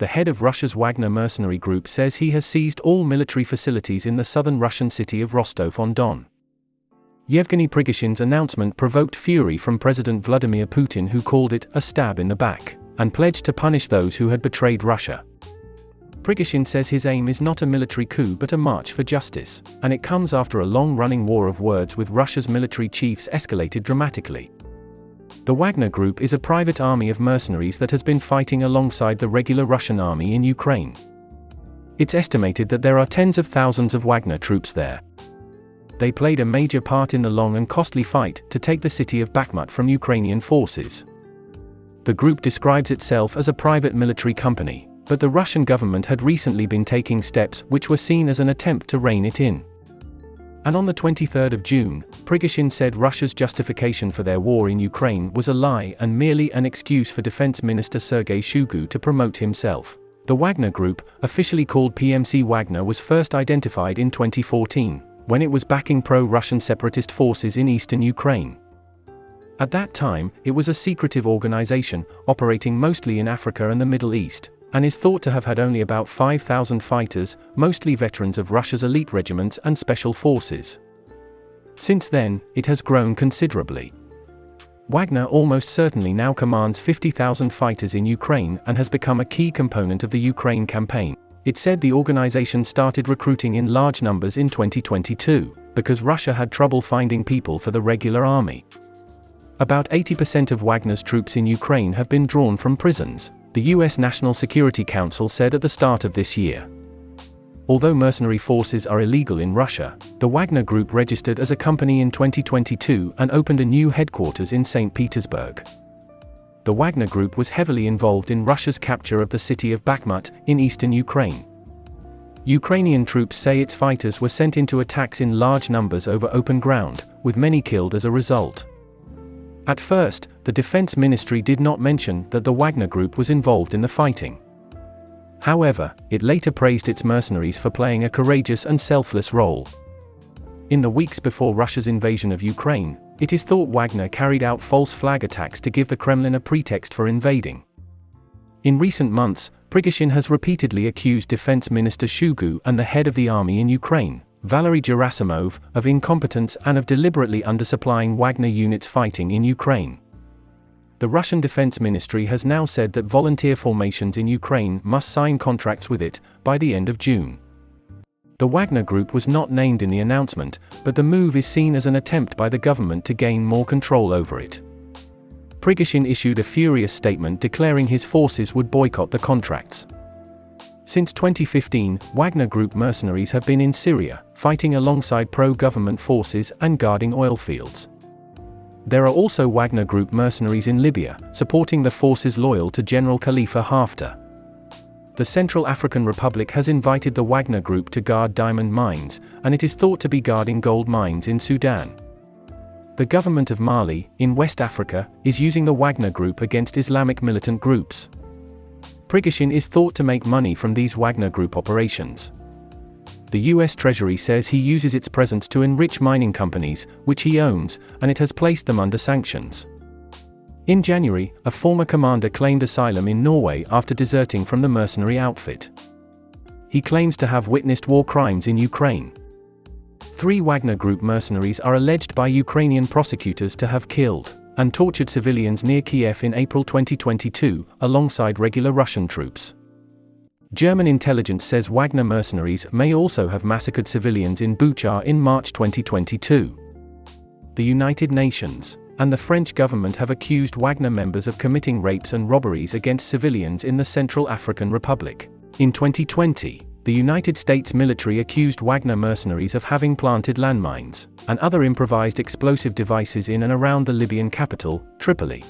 the head of Russia's Wagner mercenary group says he has seized all military facilities in the southern Russian city of Rostov-on-Don. Yevgeny Prigozhin's announcement provoked fury from President Vladimir Putin, who called it a stab in the back, and pledged to punish those who had betrayed Russia. Prigozhin says his aim is not a military coup but a march for justice, and it comes after a long-running war of words with Russia's military chiefs escalated dramatically. The Wagner Group is a private army of mercenaries that has been fighting alongside the regular Russian army in Ukraine. It's estimated that there are tens of thousands of Wagner troops there. They played a major part in the long and costly fight to take the city of Bakhmut from Ukrainian forces. The group describes itself as a private military company, but the Russian government had recently been taking steps which were seen as an attempt to rein it in. And on the 23rd of June, Prigozhin said Russia's justification for their war in Ukraine was a lie and merely an excuse for Defense Minister Sergei Shoigu to promote himself. The Wagner Group, officially called PMC Wagner, was first identified in 2014, when it was backing pro-Russian separatist forces in eastern Ukraine. At that time, it was a secretive organization, operating mostly in Africa and the Middle East, and is thought to have had only about 5,000 fighters, mostly veterans of Russia's elite regiments and special forces. Since then, it has grown considerably. Wagner almost certainly now commands 50,000 fighters in Ukraine and has become a key component of the Ukraine campaign. It said the organization started recruiting in large numbers in 2022, because Russia had trouble finding people for the regular army. About 80% of Wagner's troops in Ukraine have been drawn from prisons, the US National Security Council said at the start of this year. Although mercenary forces are illegal in Russia, the Wagner Group registered as a company in 2022 and opened a new headquarters in St. Petersburg. The Wagner Group was heavily involved in Russia's capture of the city of Bakhmut, in eastern Ukraine. Ukrainian troops say its fighters were sent into attacks in large numbers over open ground, with many killed as a result. At first, the Defense Ministry did not mention that the Wagner Group was involved in the fighting. However, it later praised its mercenaries for playing a courageous and selfless role. In the weeks before Russia's invasion of Ukraine, it is thought Wagner carried out false flag attacks to give the Kremlin a pretext for invading. In recent months, Prigozhin has repeatedly accused Defense Minister Shoigu and the head of the army in Ukraine, Valery Gerasimov, of incompetence and of deliberately undersupplying Wagner units fighting in Ukraine. The Russian Defense Ministry has now said that volunteer formations in Ukraine must sign contracts with it by the end of June. The Wagner Group was not named in the announcement, but the move is seen as an attempt by the government to gain more control over it. Prigozhin issued a furious statement declaring his forces would boycott the contracts. Since 2015, Wagner Group mercenaries have been in Syria, fighting alongside pro-government forces and guarding oil fields. There are also Wagner Group mercenaries in Libya, supporting the forces loyal to General Khalifa Haftar. The Central African Republic has invited the Wagner Group to guard diamond mines, and it is thought to be guarding gold mines in Sudan. The government of Mali, in West Africa, is using the Wagner Group against Islamic militant groups. Prigozhin is thought to make money from these Wagner Group operations. The US Treasury says he uses its presence to enrich mining companies, which he owns, and it has placed them under sanctions. In January, a former commander claimed asylum in Norway after deserting from the mercenary outfit. He claims to have witnessed war crimes in Ukraine. 3 Wagner Group mercenaries are alleged by Ukrainian prosecutors to have killed and tortured civilians near Kiev in April 2022, alongside regular Russian troops. German intelligence says Wagner mercenaries may also have massacred civilians in Bucha in March 2022. The United Nations and the French government have accused Wagner members of committing rapes and robberies against civilians in the Central African Republic. In 2020, the United States military accused Wagner mercenaries of having planted landmines and other improvised explosive devices in and around the Libyan capital, Tripoli.